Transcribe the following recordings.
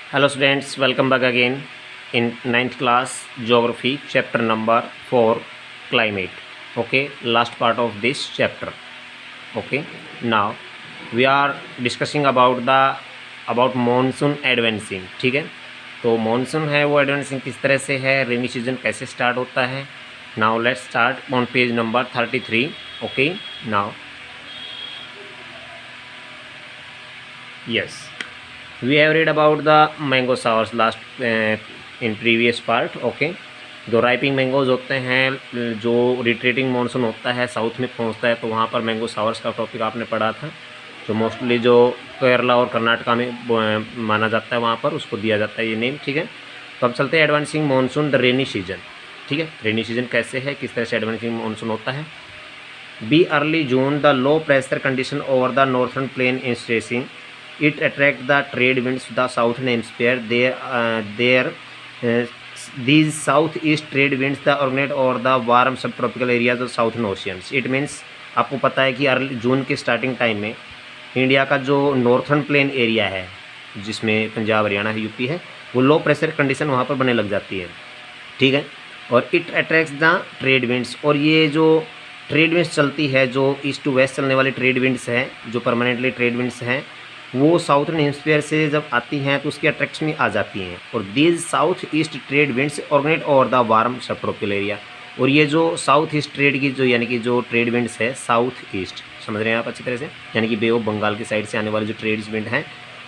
Hello students, welcome back again in ninth class geography chapter number 4 climate. Okay, last part of this chapter. Okay, now we are discussing about monsoon advancing. ठीक है, तो monsoon है वो advancing किस तरह से है, rainy season कैसे start होता है. Now let's start on page number 33. Okay, now yes, we have read about the mango showers last in previous part. Okay, जो राइपिंग मैंगोज होते हैं, जो रिट्रीटिंग मानसून होता है, साउथ में पहुंचता है, तो वहाँ पर मैंगो शावर्स का टॉपिक आपने पढ़ा था, जो मोस्टली जो केरला और कर्नाटका में माना जाता है, वहाँ पर उसको दिया जाता है ये नेम. ठीक है, तो अब चलते हैं advancing monsoon the rainy season. ठीक है, रेनी सीजन कैसे है, किस तरह से एडवांसिंग मानसून होता है. By early June the low pressure condition over the northern plain in stressing it attract the trade winds to the southern hemisphere. These southeast trade winds the originate over the warm subtropical areas of southern oceans. It means आपको पता है कि early जून के starting time में India का जो northern plain area है, जिसमें पंजाब हरियाणा है, यूपी है, वो लो प्रेशर कंडीशन वहाँ पर बनने लग जाती है. ठीक है, और it attracts the trade winds, और ये जो ट्रेड विंड्स चलती है, जो ईस्ट टू वेस्ट चलने वाली ट्रेड विंड्स हैं, जो परमानेंटली ट्रेड विंड्स हैं, वो साउथर्न हेमिस्फीयर से जब आती हैं तो उसके अट्रैक्शन में आ जाती हैं. और these south east trade winds originate over the warm subtropical area. और ये जो साउथ ईस्ट ट्रेड की जो यानी कि जो ट्रेड विंड्स है, साउथ ईस्ट समझ रहे हैं आप अच्छी तरह से, यानी कि बे ऑफ बंगाल की साइड से आने वाली जो ट्रेड विंड हैं,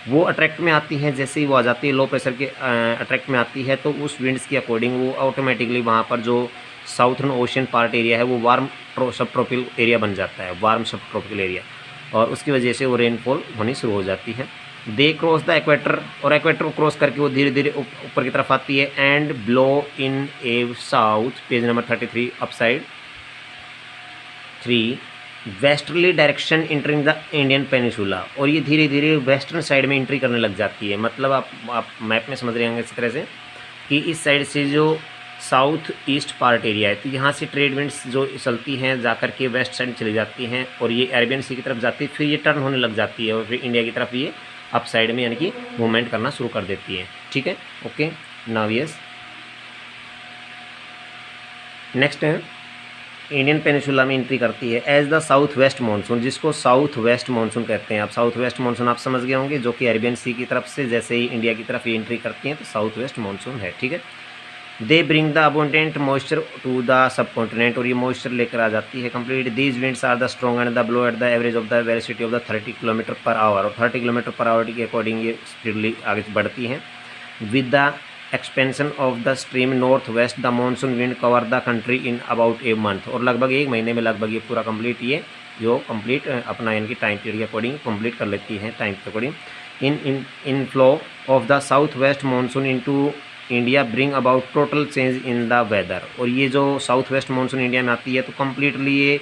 वो अट्रैक्ट में आती हैं. जैसे ही वो आ जाती है, लो प्रेशर के अट्रैक्ट में आती है, तो उस विंड्स के अकॉर्डिंग वो ऑटोमेटिकली वहाँ पर जो साउथर्न ओशन पार्ट एरिया है वो वार्म सबट्रॉपिकल एरिया बन जाता है, वार्म सबट्रॉपिकल एरिया, और उसकी वजह से वो रेनफॉल होनी शुरू हो जाती है. दे क्रॉस द इक्वेटर, और इक्वेटर को क्रॉस करके वो धीरे धीरे ऊपर की तरफ आती है. And blow in a south, page number 33 upside 3, westerly direction entering the Indian peninsula. और ये धीरे धीरे वेस्टर्न साइड में एंट्री करने लग जाती है. मतलब आप मैप में समझ रहे होंगे इस तरह से कि इस साइड से जो साउथ ईस्ट पार्ट एरिया है, तो यहाँ से ट्रेड विंड्स जो चलती हैं जाकर के वेस्ट साइड चली जाती हैं, और ये अरेबियन सी की तरफ जाती है, फिर ये टर्न होने लग जाती है, और फिर इंडिया की तरफ ये अप साइड में यानी कि मूवमेंट करना शुरू कर देती है. ठीक है, ओके. नाउ यस, नेक्स्ट है इंडियन पेनिनसुला में एंट्री करती है as the south west monsoon, जिसको साउथ वेस्ट मानसून कहते हैं. आप साउथ वेस्ट मानसून आप समझ गए होंगे, जो कि अरेबियन सी की तरफ से जैसे ही इंडिया की तरफ ये एंट्री करती हैं तो साउथ वेस्ट मानसून है. ठीक है, they bring the abundant moisture to the subcontinent, और ये मॉइस्चर लेकर आ जाती है complete. These winds are the strong and the blow at the average of the velocity of the 30 kilometre per hour, और 30 किलोमीटर पर आवर के according ये speedly आगे बढ़ती हैं. With the expansion of the stream north west the monsoon wind cover the country in about a month, और लगभग एक महीने में लगभग ये पूरा कंप्लीट ये जो कंप्लीट अपना इनकी टाइम पीरियड के अकॉर्डिंग कंप्लीट कर लेती है, टाइम के according. Inflow of the south west monsoon into India bring about total change in the weather. और ये जो साउथ वेस्ट मानसून इंडिया में आती है तो कम्प्लीटली ये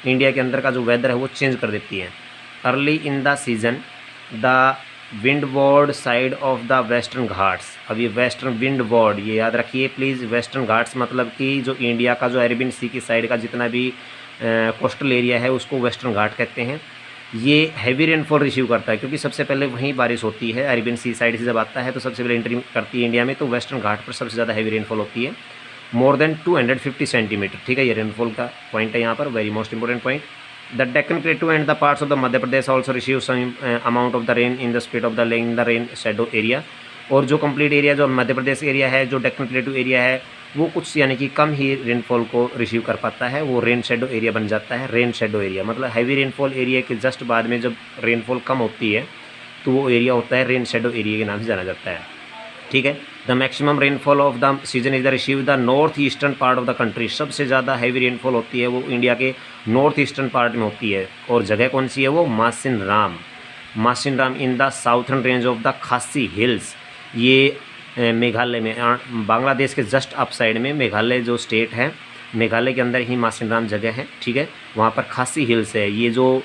इंडिया के अंदर का जो वेदर है वो चेंज कर देती है. Early in the season the windward side of the western Ghats. अब ये वेस्टर्न विंडवर्ड, ये याद रखिए प्लीज़, वेस्टर्न घाट्स मतलब कि जो इंडिया का जो अरेबियन सी की साइड का जितना भी कोस्टल एरिया है उसको वेस्टर्न घाट कहते हैं. ये हैवी रेनफॉल रिसीव करता है, क्योंकि सबसे पहले वहीं बारिश होती है. अरेबियन सी साइड से जब आता है तो सबसे पहले एंट्री करती है इंडिया में, तो वेस्टर्न घाट पर सबसे ज़्यादा हैवी रेनफॉल होती है, मोर देन 250 सेंटीमीटर. ठीक है, ये रेनफॉल का पॉइंट है यहाँ पर, very most important point. The Deccan plateau and the parts of the Madhya Pradesh also receive some amount of the rain in the speed of the laying the rain shadow area. और जो complete area जो Madhya Pradesh area है, जो Deccan प्लेटू area है, वो कुछ यानी कि कम ही रेनफॉल को रिसीव कर पाता है, वो रेन शेडो एरिया बन जाता है. रेन शेडो एरिया मतलब हैवी रेनफॉल एरिया के जस्ट बाद में जब रेनफॉल कम होती है तो वो एरिया होता है रेन शेडो एरिया के नाम से जाना जाता है. ठीक है, the maximum rainfall of the season is the receive the north eastern part of the country. सबसे ज़्यादा हैवी रेनफॉल होती है वो इंडिया के नॉर्थ ईस्टर्न पार्ट में होती है. और जगह कौन सी है वो, मासिन Ram in the southern range of the खासी हिल्स. ये मेघालय में, बांग्लादेश के जस्ट अप साइड में मेघालय जो स्टेट है, मेघालय के अंदर ही मासिन राम जगह है. ठीक है, वहाँ पर खासी हिल्स है. ये जो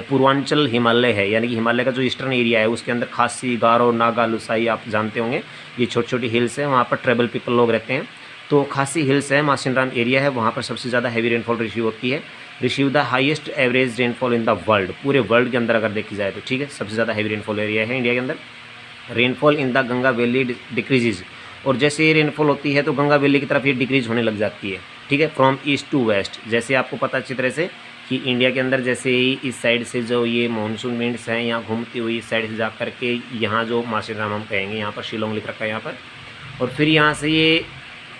पूर्वांचल हिमालय है, यानी कि हिमालय का जो ईस्टर्न एरिया है उसके अंदर खासी, गारो, नागा, लुसाई आप जानते होंगे, ये छोटी छोटी हिल्स है. वहाँ पर ट्राइबल पीपल लोग रहते हैं. तो खासी हिल्स है, मासिन राम एरिया है, वहाँ पर सबसे ज़्यादा हैवी रेनफॉल रिसीव होती है. Receive the highest average rainfall in the world, पूरे वर्ल्ड के अंदर अगर देखी जाए तो. ठीक है, सबसे ज़्यादा हैवी रेनफॉल एरिया है इंडिया के अंदर. Rainfall in the Ganga valley decreases, और जैसे ये रेनफॉल होती है तो गंगा वैली की तरफ ये डिक्रीज होने लग जाती है, ठीक है। फ्रॉम ईस्ट टू वेस्ट, जैसे आपको पता अच्छी तरह से कि इंडिया के अंदर जैसे ही इस साइड से जो ये मानसून विंड्स हैं यहाँ घूमती हुई इस साइड से जा करके यहाँ जो मासिनराम हम कहेंगे, यहाँ पर शिलोंग लिख रखा है यहाँ पर, और फिर यहाँ से ये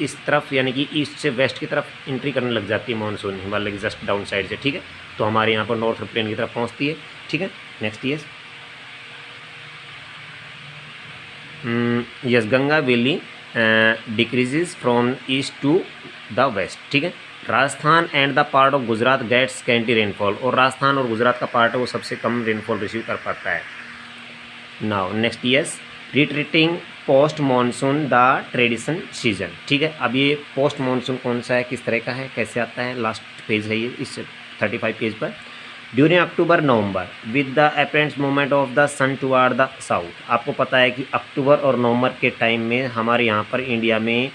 इस तरफ यानी कि ईस्ट से वेस्ट की तरफ एंट्री करने लग जाती है मानसून हिमालय की जस्ट डाउन साइड से, ठीक है। तो हमारे यहाँ पर नॉर्थ प्लेन की तरफ पहुँचती है, ठीक है। Next yes Ganga valley decreases from east to the west, ठीक है। Rajasthan and the part of Gujarat gets scanty rainfall, और राजस्थान और गुजरात का पार्ट है वो सबसे कम रेनफॉल रिसीव कर पाता है। Now next yes retreating post monsoon the tradition season, ठीक है। अब ये पोस्ट मानसून कौन सा है, किस तरह का है, कैसे आता है, लास्ट पेज है ये इस 35 पेज पर। During October November with the apparent movement of the sun toward the south, आपको पता है कि अक्टूबर और नवंबर के टाइम में हमारे यहाँ पर इंडिया में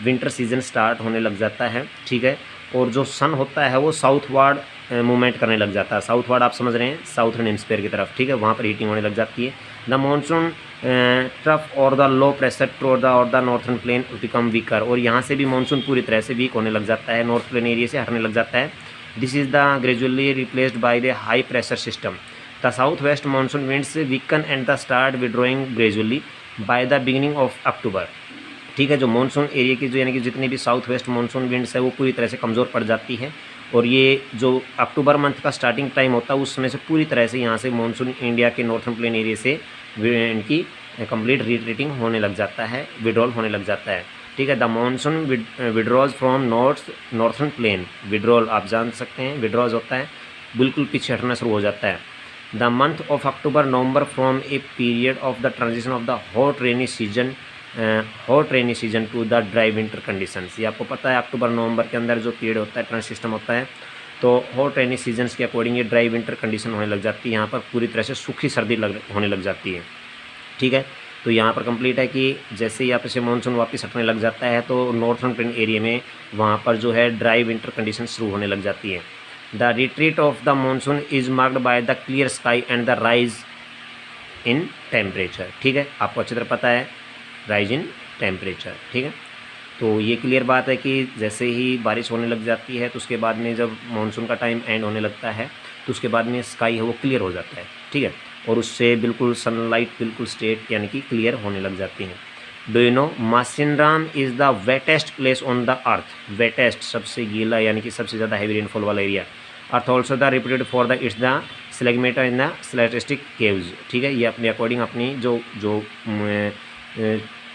विंटर सीजन स्टार्ट होने लग जाता है, ठीक है। और जो सन होता है वो साउथ वार्ड मूवमेंट करने लग जाता है, साउथ वार्ड आप समझ रहे हैं, साउथर्न हेमिस्फीयर की तरफ, ठीक है। वहाँ पर हीटिंग होने लग जाती है। द मानसून ट्रफ और the low pressure toward the और the northern plain become weaker, और यहाँ से भी मानसून पूरी तरह से वीक होने लग जाता है, नॉर्थ प्लेन एरिया से हटने लग जाता है। This is the gradually replaced by the high pressure system. The south west monsoon winds weaken and the start withdrawing gradually by the beginning of October, ठीक है। जो मानसून एरिया की जो यानी कि जितने भी साउथ वेस्ट मानसून विंड्स है वो पूरी तरह से कमज़ोर पड़ जाती है, और ये जो अक्टूबर मंथ का स्टार्टिंग टाइम होता है उस समय से पूरी तरह से यहाँ से मानसून इंडिया के नॉर्थर्न प्लेन एरिया से इनकी कंप्लीट रिट्रीटिंग होने लग जाता है, विड्रॉल होने लग जाता है, ठीक है। The monsoon withdraws from northern plain, withdrawal आप जान सकते हैं, विड्रॉज होता है बिल्कुल पीछे हटना शुरू हो जाता है। The month of October November from a period of the transition of the hot rainy season two the dry winter conditions, ये आपको पता है अक्टूबर नवंबर के अंदर जो पीरियड होता है ट्रांजिशन होता है, तो हॉट रेनी सीजन्स के अकॉर्डिंग ये ड्राई विंटर कंडीशन होने लग जाती है, यहाँ पर पूरी तरह से सूखी सर्दी होने लग जाती है, ठीक है। तो यहाँ पर कंप्लीट है कि जैसे ही यहाँ से मानसून वापस हटने लग जाता है तो नॉर्थर्न प्लेन एरिया में वहाँ पर जो है ड्राई विंटर कंडीशन शुरू होने लग जाती है। The retreat of the monsoon is marked by the clear sky and the rise in temperature, ठीक है। आपको अच्छी तरह पता है राइज इन टेम्परेचर, ठीक है। तो ये क्लियर बात है कि जैसे ही बारिश होने लग जाती है तो उसके बाद में जब मानसून का टाइम एंड होने लगता है तो उसके बाद में स्काई है वो क्लियर हो जाता है, ठीक है, और उससे बिल्कुल सनलाइट बिल्कुल स्ट्रेट यानी कि क्लियर होने लग जाती हैं। Do you know Mawsynram is the wettest place on the earth, wettest सबसे गीला यानी कि सबसे ज़्यादा हैवी रेनफॉल वाला area. Earth also the reputed for the its the stalagmite in the स्लैटिस्टिक केव्स, ठीक है। ये अपने अकॉर्डिंग अपनी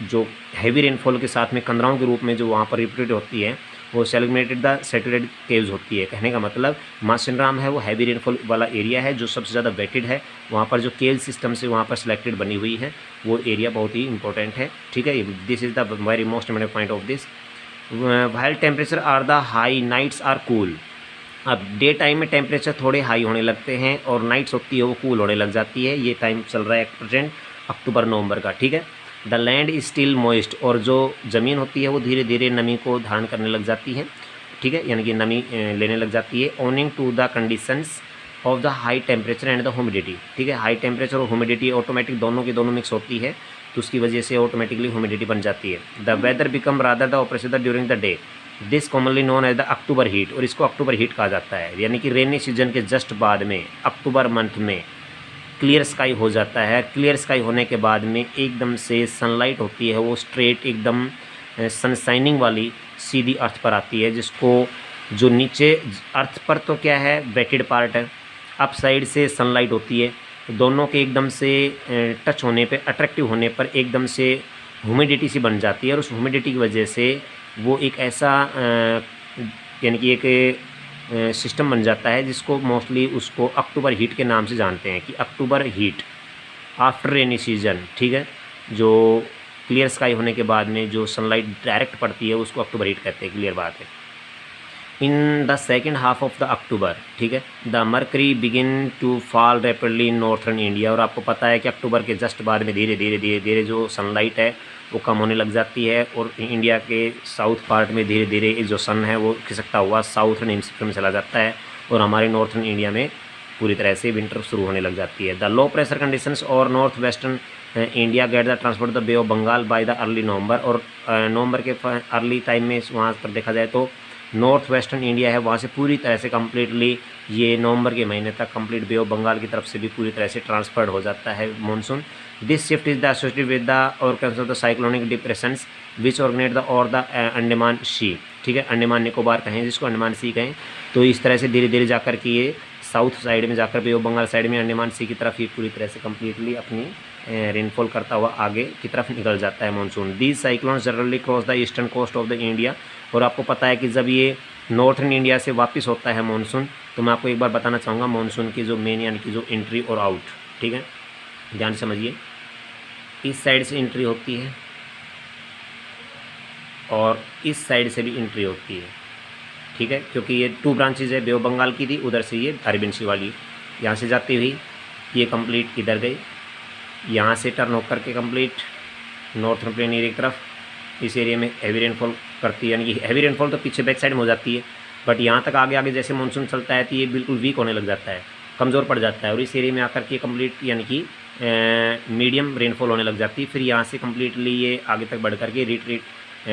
जो हैवी रेनफॉल के साथ में कंदराओं के रूप में जो वहाँ पर रिप्यूटेड होती है वो सेलिब्रेटेड द सेटुरेटेड केव्स होती है। कहने का मतलब मासिनराम है वो हैवी रेनफॉल वाला एरिया है जो सबसे ज़्यादा वेटेड है, वहाँ पर जो केव सिस्टम से वहाँ पर सिलेक्टेड बनी हुई है वो एरिया बहुत ही इंपॉर्टेंट है, ठीक है। This is the very most important point of this. While temperature are the high nights are cool, अब डे टाइम में टेम्परेचर थोड़े हाई होने लगते हैं और नाइट्स होती है वो कूल होने लग जाती है। ये टाइम चल रहा है प्रेजेंट अक्टूबर नवंबर का, ठीक है। The land is still moist, और जो ज़मीन होती है वो धीरे धीरे नमी को धारण करने लग जाती है, ठीक है, यानी कि नमी लेने लग जाती है। Owing to the conditions of the high temperature and the humidity, ठीक है। हाई टेम्परेचर और ह्यूमिडिटी ऑटोमेटिक दोनों की दोनों मिक्स होती है तो उसकी वजह से ऑटोमेटिकली ह्यूमिडिटी बन जाती है। The weather become rather the operation during the day, this commonly known as the October heat, और इसको अक्टूबर हीट कहा जाता है, यानी कि रेनी सीजन के जस्ट बाद में अक्टूबर मंथ में क्लियर स्काई हो जाता है। क्लियर स्काई होने के बाद में एकदम से सनलाइट होती है वो स्ट्रेट एकदम सनशाइनिंग वाली सीधी अर्थ पर आती है, जिसको जो नीचे अर्थ पर तो क्या है वेटेड पार्ट है, अप साइड से सनलाइट होती है, दोनों के एकदम से टच होने पे अट्रैक्टिव होने पर एकदम से ह्यूमिडिटी सी बन जाती है, और उस ह्यूमिडिटी की वजह से वो एक ऐसा यानी कि एक सिस्टम बन जाता है जिसको मोस्टली उसको अक्टूबर हीट के नाम से जानते हैं कि अक्टूबर हीट आफ्टर रेनी सीजन, ठीक है। जो क्लियर स्काई होने के बाद में जो सनलाइट डायरेक्ट पड़ती है उसको अक्टूबर हीट कहते हैं, क्लियर बात है। In the second half of the October, ठीक है, the mercury begin to fall rapidly in northern India, और आपको पता है कि अक्टूबर के जस्ट बाद में धीरे धीरे जो सनलाइट है वो कम होने लग जाती है, और इंडिया के साउथ पार्ट में धीरे धीरे जो सन है वो खिसकता हुआ साउथर्न हेमिस्फीयर में चला जाता है, और हमारे नॉर्थर्न इंडिया में पूरी तरह से विंटर शुरू होने लग जाती है। द लो प्रेशर कंडीशंस और north western India get the transport the bay of Bengal by the early November, और नवंबर के अर्ली टाइम में वहाँ पर देखा जाए तो नॉर्थ वेस्टर्न इंडिया है वहाँ से पूरी तरह से कम्प्लीटली ये नवंबर के महीने तक कंप्लीट बे ऑफ बंगाल की तरफ से भी पूरी तरह से ट्रांसफर्ड हो जाता है monsoon. This shift is the associated with the organs of the cyclonic depressions which originate the और द अंडमान सी, ठीक है, अंडमान निकोबार कहें जिसको, अंडमान सी कहें। तो इस तरह से धीरे धीरे जाकर के ये साउथ साइड में जाकर बे ऑफ बंगाल साइड में अंडमान सी की तरफ ये पूरी तरह से कम्प्लीटली अपनी रेनफॉल करता हुआ आगे की तरफ निकल जाता है monsoon. These cyclones generally cross the eastern coast of the India, और आपको पता है कि जब ये नॉर्थन इंडिया से वापस होता है मानसून, तो मैं आपको एक बार बताना चाहूँगा मानसून की जो मेन यानी कि जो एंट्री और आउट, ठीक है, ध्यान से समझिए। इस साइड से एंट्री होती है और इस साइड से भी एंट्री होती है, ठीक है, क्योंकि ये 2 ब्रांचेज है, बे ऑफ बंगाल की थी, उधर से ये अरेबियन सी वाली यहाँ से जाती हुई ये कंप्लीट इधर गई, यहाँ से टर्न होकर के कंप्लीट नॉर्थन प्लेन एरिया की तरफ इस एरिया में हैवी रेनफॉल करती है, यानी कि हैवी रेनफॉल तो पीछे बैक साइड में हो जाती है, बट यहाँ तक आगे आगे जैसे मानसून चलता है तो ये बिल्कुल वीक होने लग जाता है, कमज़ोर पड़ जाता है, और इस एरिया में आकर के कंप्लीट यानी कि मीडियम रेनफॉल होने लग जाती है। फिर यहाँ से कम्प्लीटली ये आगे तक बढ़ करके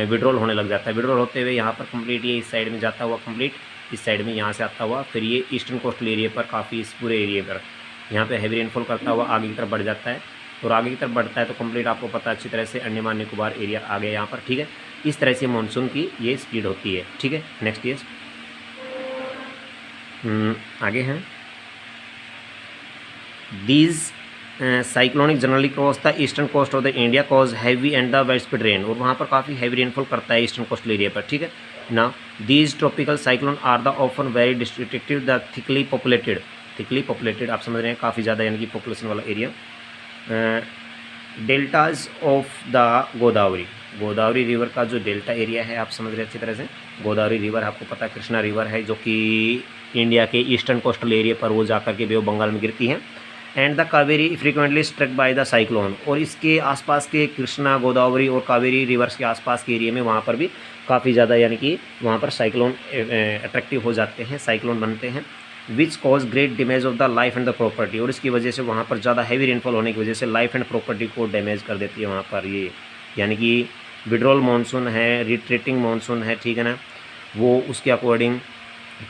विड्रॉल होने लग जाता है। विड्रॉल होते हुए यहाँ पर कंप्लीट ये इस साइड में जाता हुआ कंप्लीट इस साइड में यहाँ से आता हुआ फिर ये ईस्टर्न कोस्टल एरिया पर काफ़ी इस पूरे एरिया पर यहाँ पे हैवी रेनफॉल करता हुआ आगे की तरफ बढ़ जाता है, और आगे की तरफ बढ़ता है तो कंप्लीट आपको पता अच्छी तरह से अंडमान निकोबार एरिया आ गया यहाँ पर, ठीक है। इस तरह से मानसून की ये स्पीड होती है, ठीक है। नेक्स्ट ये आगे हैं these cyclonic generally cross the eastern coast of the India cause heavy and the widespread rain, और वहाँ पर काफ़ी हैवी रेनफॉल करता है ईस्टर्न कोस्टल एरिया पर, ठीक है ना। These tropical cyclone are the often very destructive the thickly populated आप समझ रहे हैं काफ़ी ज़्यादा यानी कि पॉपुलेशन वाला area. Deltas of the Godavari river का जो डेल्टा एरिया है आप समझ रहे हैं अच्छी तरह से। गोदावरी रिवर आपको पता है कृष्णा रिवर है जो कि इंडिया के ईस्टर्न कोस्टल एरिया पर वो जाकर के बे ऑफ बंगाल में गिरती है। And the Kaveri frequently struck by the cyclone, और इसके आसपास के कृष्णा गोदावरी और कावेरी रिवर्स के आसपास के एरिया में वहाँ पर भी काफ़ी ज़्यादा यानी कि वहाँ पर साइक्लोन अट्रैक्टिव हो जाते हैं, साइक्लोन बनते हैं। Which cause great damage of the life and the property, और इसकी वजह से वहाँ पर ज़्यादा हैवी रेनफॉल होने की वजह से लाइफ एंड प्रॉपर्टी को डैमेज कर देती है वहाँ पर ये, यानी कि विड्रॉल मानसून है, रिट्रीटिंग मानसून है, ठीक है ना, वो उसके अकॉर्डिंग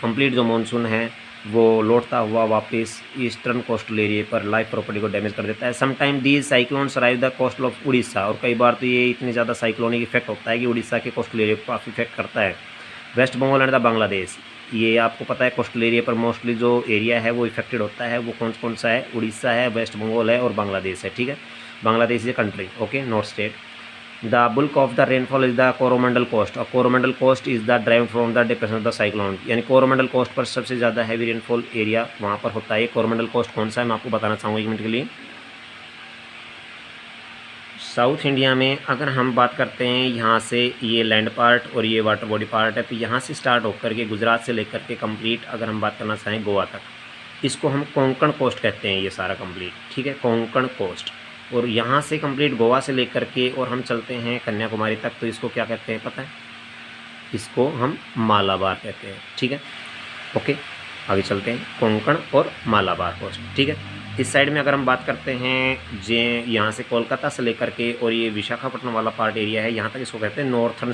कंप्लीट जो मानसून है वो लौटता हुआ वापस ईस्टर्न कोस्टल एरिया पर लाइफ प्रॉपर्टी को डैमेज कर देता है। Sometime these cyclones arrive the coastal of Orissa, और कई बार तो ये इतनी ज़्यादा साइक्लोनिक इफेक्ट होता है कि उड़ीसा के कोस्टल एरिया को काफ़ी इफेक्ट करता है। West Bengal and the Bangladesh, ये आपको पता है कोस्टल एरिया पर मोस्टली जो एरिया है वो इफेक्टेड होता है, वो कौन कौन सा है, उड़ीसा है, वेस्ट बंगाल है और बांग्लादेश है, ठीक है। Bangladesh is a country, okay, north state. The bulk of the rainfall is the Coromandel coast, और Coromandel coast is the drive from the depression of the cyclone, यानी कोरोमंडल कोस्ट पर सबसे ज़्यादा हैवी रेनफॉल एरिया वहाँ पर होता है। कोरोमंडल कोस्ट कौन सा है मैं आपको बताना चाहूँगा 1 मिनट के लिए। साउथ इंडिया में अगर हम बात करते हैं यहाँ से ये लैंड पार्ट और ये वाटर बॉडी पार्ट है, तो यहाँ से स्टार्ट होकर के गुजरात से लेकर के कंप्लीट अगर हम बात करना चाहें गोवा तक, इसको हम कोंकण कोस्ट कहते हैं ये सारा कंप्लीट, ठीक है, कोंकण कोस्ट। और यहाँ से कंप्लीट गोवा से लेकर के और हम चलते हैं कन्याकुमारी तक, तो इसको क्या कहते हैं पता है, इसको हम मालाबार कहते हैं, ठीक है, ओके। आगे चलते हैं कोंकण और मालाबार कोस्ट, ठीक है। इस साइड में अगर हम बात करते हैं जे यहाँ से कोलकाता से लेकर के और ये विशाखापट्टनम वाला पार्ट एरिया है यहाँ तक, इसको कहते हैं नॉर्थर्न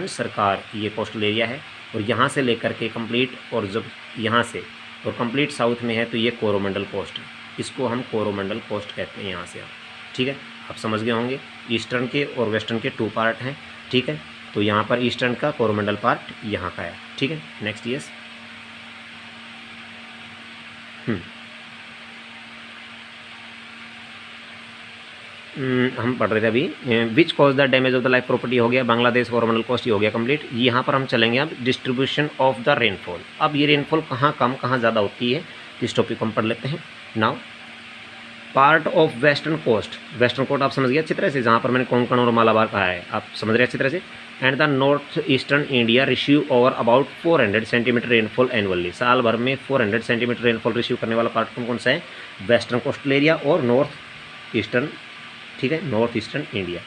सरकार ये कोस्टल एरिया है। और यहाँ से लेकर के कंप्लीट और जब यहाँ से और कंप्लीट साउथ में है तो ये कोरोमंडल कोस्ट है, इसको हम कोरोमंडल कोस्ट कहते हैं यहाँ से, ठीक है। आप समझ गए होंगे ईस्टर्न के और वेस्टर्न के 2 पार्ट हैं, ठीक है। तो यहाँ पर ईस्टर्न का कोरोमंडल पार्ट यहाँ का है, ठीक है। नेक्स्ट यस हम पढ़ रहे थे अभी which cause the damage of the life property हो गया, बांग्लादेश कोरोमंडल कोस्ट ही हो गया कंप्लीट। यहाँ पर हम चलेंगे अब डिस्ट्रीब्यूशन ऑफ द रेनफॉल। अब ये रेनफॉल कहाँ कम कहाँ ज़्यादा होती है इस टॉपिक को हम पढ़ लेते हैं। Now part of western coast आप समझ गए अच्छी तरह से, जहाँ पर मैंने कोंकण और मालाबार कहा है आप समझ रहे अच्छी तरह से। And the north eastern India receive over about 400 centimetre rainfall annually, साल भर में 400 सेंटीमीटर रेनफॉल रिसीव करने वाला पार्ट कौन सा है, वेस्टर्न कोस्टल एरिया और नॉर्थ ईस्टर्न, ठीक है, नॉर्थ ईस्टर्न इंडिया।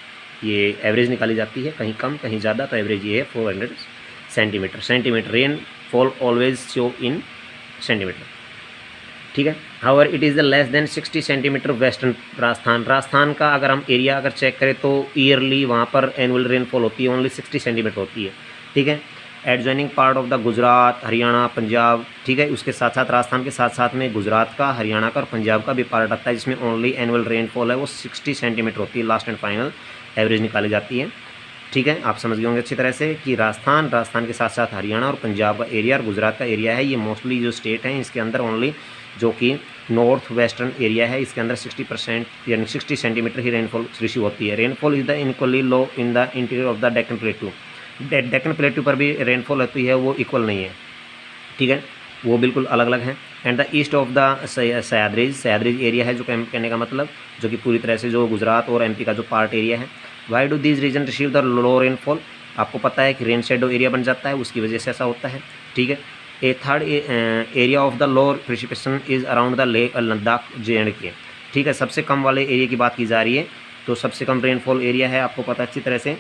ये एवरेज निकाली जाती है, कहीं कम कहीं ज़्यादा, तो एवरेज ये है 400 centimetre. Rain fall always show in centimetre. ठीक है। However it is the less than 60 centimetre western Rajasthan का अगर हम एरिया अगर चेक करें तो ईयरली वहाँ पर एनुअल रेनफॉल होती है ओनली 60 सेंटीमीटर होती है, ठीक है। Adjoining part of the Gujarat, Haryana, Punjab, ठीक है। उसके साथ साथ राजस्थान के साथ साथ में गुजरात का, हरियाणा का और पंजाब का भी पार्ट आता है, जिसमें ओनली एनुअल रेनफॉल है वो 60 सेंटीमीटर होती है। लास्ट एंड फाइनल एवरेज निकाली जाती है, ठीक है। आप समझ गए होंगे अच्छी तरह से कि राजस्थान के साथ साथ हरियाणा और पंजाब का एरिया और गुजरात का एरिया है, ये मोस्टली जो स्टेट हैं इसके अंदर ओनली जो कि नॉर्थ वेस्टर्न एरिया है इसके अंदर 60% यानी 60 सेंटीमीटर ही रेनफॉल रिसीव होती है। Rainfall is the unequally low in the interior of the Deccan plateau. Deccan plateau पर भी रेनफॉल होती है वो इक्वल नहीं है, ठीक है, वो बिल्कुल अलग अलग हैं। And the east of the Sahyadri area है, जो कहने का मतलब जो कि पूरी तरह से जो गुजरात और एमपी का जो पार्ट एरिया है। Why do these region receive the low rainfall? आपको पता है कि रेन शेडो एरिया बन जाता है, उसकी वजह से ऐसा होता है, ठीक है। A third area of the low precipitation is around the lake Ladakh JNK, ठीक है। सबसे कम वाले एरिया की बात की जा रही है, तो सबसे कम रेनफॉल एरिया है आपको पता अच्छी तरह से।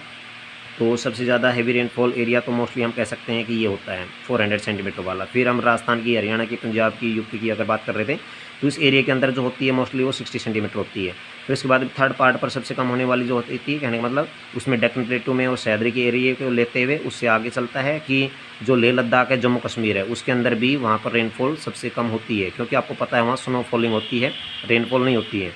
तो सबसे ज़्यादा हैवी रेनफॉल एरिया तो मोस्टली हम कह सकते हैं कि ये होता है 400 सेंटीमीटर वाला। फिर हम राजस्थान की, हरियाणा की, पंजाब की, यूपी की अगर बात कर रहे थे तो इस एरिया के अंदर जो होती है मोस्टली वो 60 सेंटीमीटर होती है। फिर उसके बाद थर्ड पार्ट पर सबसे कम होने वाली जो होती थी, कहने का मतलब उसमें डेक्कन प्लेटू में और सह्याद्री के एरिया को लेते हुए उससे आगे चलता है कि जो लेह लद्दाख है, जम्मू कश्मीर है, उसके अंदर भी वहाँ पर रेनफॉल सबसे कम होती है, क्योंकि आपको पता है वहाँ स्नोफॉलिंग होती है, रेनफॉल नहीं होती है।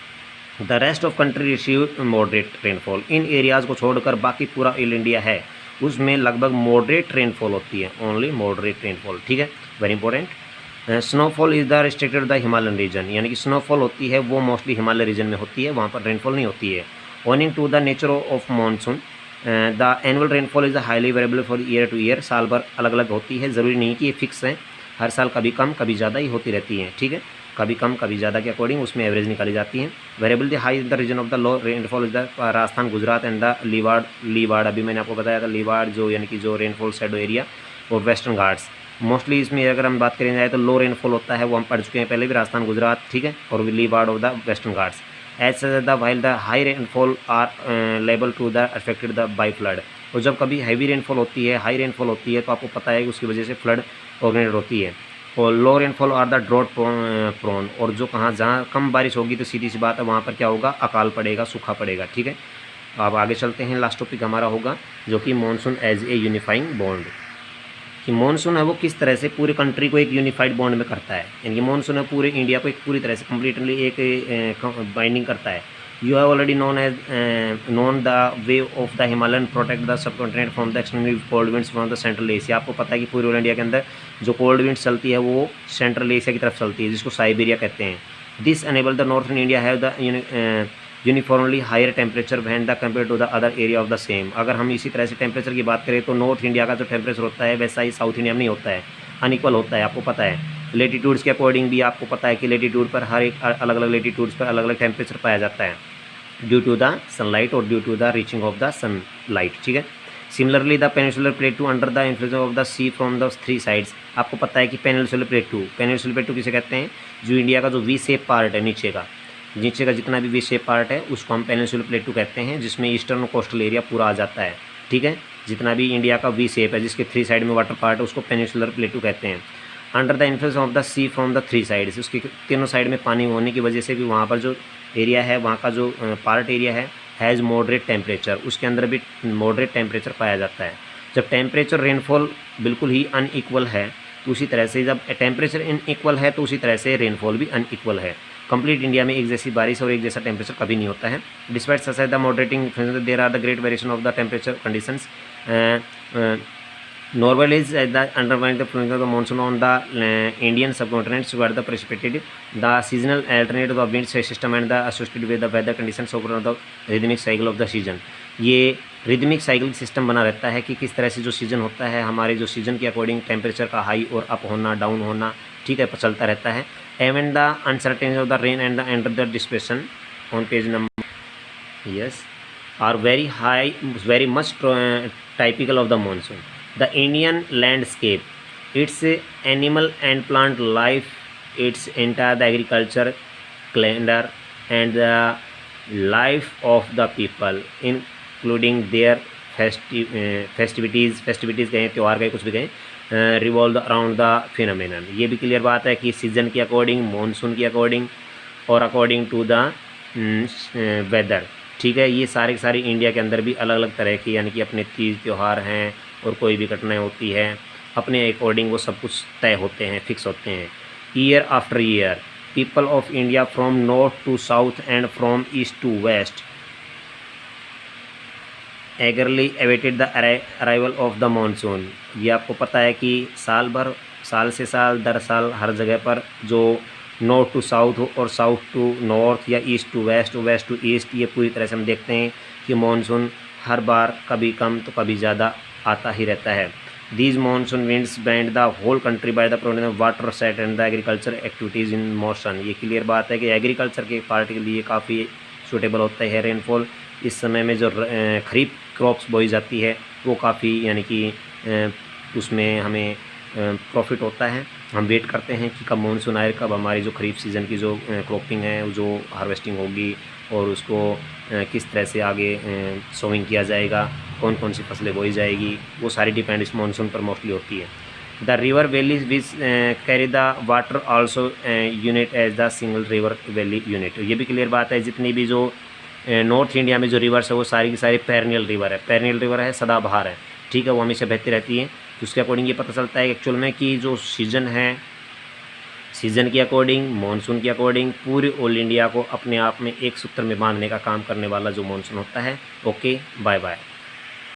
The rest of country receive moderate rainfall. In areas को छोड़कर बाकी पूरा ऑल इंडिया है उसमें लगभग मॉडरेट रेनफॉल होती है, ओनली मॉडरेट रेनफॉल, ठीक है, very important. Snowfall is the restricted the Himalayan region, यानी कि स्नोफॉल होती है वो मोस्टली हिमालय रीजन में होती है, वहाँ पर रेनफॉल नहीं होती है। Owing to the nature of monsoon the annual rainfall is highly variable for year to year. साल भर अलग अलग होती है, ज़रूरी नहीं कि ये फिक्स है, हर साल कभी कम कभी ज़्यादा ही होती रहती है, ठीक है, कभी कम कभी ज़्यादा के अकॉर्डिंग उसमें एवरेज निकाली जाती है। Variable the high the region of the low rainfall is the Rajasthan, Gujarat and the leeward अभी मैंने आपको बताया था, लीवाड़ जो यानी कि जो रेनफॉल शेडो एरिया और वेस्टर्न घाट्स। मोस्टली इसमें अगर हम बात करें जाए तो लो रेनफॉल होता है, वो हम पढ़ चुके हैं पहले भी, राजस्थान, गुजरात, ठीक है, और leeward of the western Ghats. As such the while the high rainfall are liable to the affected the by flood. और जब कभी हैवी रेनफॉल होती है, हाई रेनफॉल होती है, तो आपको पता है कि उसकी वजह से फ्लड ऑर्गेनाइज होती है। और low rainfall are the drought prone, और जो जहाँ कम बारिश होगी तो सीधी सी बात है वहाँ पर क्या होगा, अकाल पड़ेगा, सूखा पड़ेगा, ठीक है। अब आगे चलते हैं, लास्ट टॉपिक हमारा होगा जो कि monsoon as a unifying bond, कि मानसून है वो किस तरह से पूरे कंट्री को एक यूनिफाइड बॉन्ड में करता है, यानी कि मानसून है पूरे इंडिया को एक पूरी तरह से कम्प्लीटली एक बाइंडिंग करता है। You have already known the way of the Himalayan protect the subcontinent from the extremely cold winds from the central Asia. आपको पता है कि पूरे इंडिया के अंदर जो कोल्ड विंड्स चलती है वो सेंट्रल एशिया की तरफ चलती है, जिसको साइबेरिया कहते हैं। This enable the northern India have the uniformly higher temperature than the compare to the other area of the same. अगर हम इसी तरह से टेम्परेचर की बात करें तो नॉर्थ इंडिया का जो टेम्परेचर होता है वैसा ही साउथ इंडिया में नहीं होता है, अनइक्वल होता है, आपको पता है। लेटीट्यूड्स के अकॉर्डिंग भी आपको पता है कि लेटीट्यूड पर हर एक अलग अलग लेटीट्यूड्स पर अलग अलग टेम्परेचर पाया जाता है, ड्यू टू द सनलाइट और due to the reaching of the sunlight, ठीक है। Similarly the peninsular plateau under the influence of the sea from the 3 sides. आपको पता है कि पेनिनसुलर प्लेटू किसे कहते हैं, जो इंडिया का जो वी शेप पार्ट है, नीचे का जितना भी वी शेप पार्ट है उसको हम पेनिनसुलर प्लेटू कहते हैं, जिसमें ईस्टर्न और कोस्टल एरिया पूरा आ जाता है, ठीक है। जितना भी इंडिया का वी शेप है जिसके 3 साइड में वाटर पार्ट है उसको पेनिनसुलर प्लेटू कहते हैं। Under the influence of the sea from the 3 sides, उसके तीनों साइड में पानी होने की वजह से भी वहाँ पर जो एरिया है, वहाँ का जो पार्ट एरिया है, हैज़ मॉडरेट टेम्परेचर, उसके अंदर भी मॉडरेट टेम्परेचर पाया जाता है। जब टेम्परेचर रेनफॉल बिल्कुल ही अनइक्वल है, तो उसी तरह से जब टेम्परेचर अनइक्वल है तो उसी तरह से रेनफॉल भी अनइक्वल है। कंप्लीट इंडिया में एक जैसी बारिश और एक जैसा टेम्परेचर कभी नहीं होता है। Despite such the moderating there are the great variation of the temperature conditions. Norway is the undergoing the influence of the monsoon on the Indian subcontinent where the precipitated the seasonal alternative of wind system and the associated with the weather conditions over the rhythmic cycle of the season। ये rhythmic cycle system बना रहता है कि किस तरह से जो season होता है, हमारे जो सीज़न के अकॉर्डिंग टेम्परेचर का हाई और अप होना, डाउन होना, ठीक है, चलता रहता है। Even the uncertainty of the rain and the and the dispersion on page number yes are very much typical of the monsoon. The Indian landscape, its animal and plant life, its entire the agriculture calendar and the life of the people, including their festivities कहें, त्यौहार कहें, कुछ भी कहें, revolve around the phenomenon. ये भी clear बात है कि सीजन के अकॉर्डिंग, मॉनसून के अकॉर्डिंग और अकॉर्डिंग टू द वेदर। ठीक है, ये सारे सारी इंडिया के अंदर भी अलग अलग तरह की यानी कि अपने तीज त्यौहार हैं और कोई भी घटनाएं होती है अपने अकॉर्डिंग वो सब कुछ तय होते हैं, फिक्स होते हैं। Year after year people of India from north to south and from east to west eagerly awaited the arrival of the monsoon. ये आपको पता है कि साल भर, साल से साल, दर साल हर जगह पर जो नॉर्थ टू साउथ हो और साउथ टू नॉर्थ या east to west, west to east, ये पूरी तरह से हम देखते हैं कि मानसून हर बार कभी कम तो कभी ज़्यादा आता ही रहता है। These monsoon winds bind the whole country by the provision of water set and the agriculture activities in motion. ये क्लियर बात है कि एग्रीकल्चर के पार्ट के लिए काफ़ी सूटेबल होता है रेनफॉल। इस समय में जो खरीफ क्रॉप्स बोई जाती है वो काफ़ी यानी कि उसमें हमें प्रॉफिट होता है। हम वेट करते हैं कि कब मानसून आए, कब हमारी जो खरीफ सीज़न की जो क्रॉपिंग है, जो हार्वेस्टिंग होगी और उसको किस तरह से आगे सोइंग किया जाएगा, कौन कौन सी फसलें बोई जाएगी, वो सारी डिपेंड इस मानसून पर मोस्टली होती है। The river valleys which carry the water also unit as the single river valley unit. ये भी क्लियर बात है, जितनी भी जो नॉर्थ इंडिया में जो रिवर्स है वो सारी की सारी पेरनियल रिवर है। पेरनियल रिवर है, सदाबहार है। ठीक है, वो हमेशा बहती रहती है। तो उसके अकॉर्डिंग ये पता चलता है एक्चुअल में कि जो सीज़न है, सीज़न के अकॉर्डिंग, मानसून के अकॉर्डिंग पूरे ऑल इंडिया को अपने आप में एक सूत्र में बांधने का काम करने वाला जो मानसून होता है। Okay, bye bye.